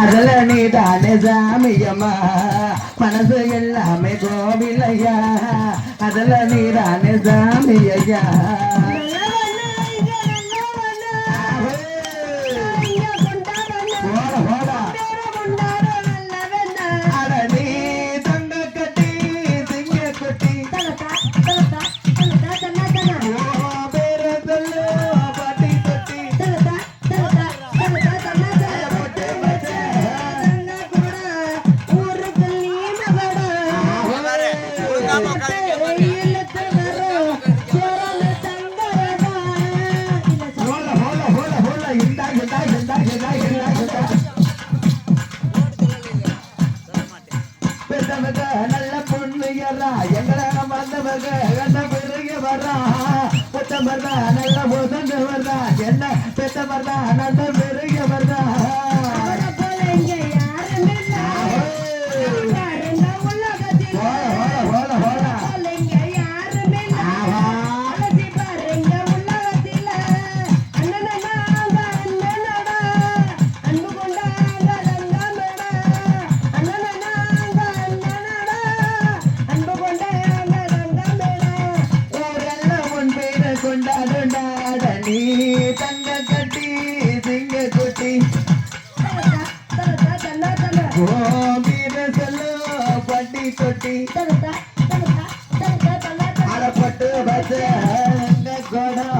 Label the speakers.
Speaker 1: அதுல நீ தானே சாமியம்மா மனசு எல்லாமே கோவிலையா அதுல நீ தானே சாமியா நல்ல பொண்ணு எங்களை வந்தவங்க கண்ட பெருக வர்றா புத்தமர்தா நல்ல பொசங்க வர்றா என்ன பெத்தமர்தா நல்ல பெருக வர்றா கொண்டாடுண்டாட நீ தங்க கட்டி சிங்க குட்டி வீர செல்லோ பட்டி தொட்டி அடப்பட்டு பச்ச கொடா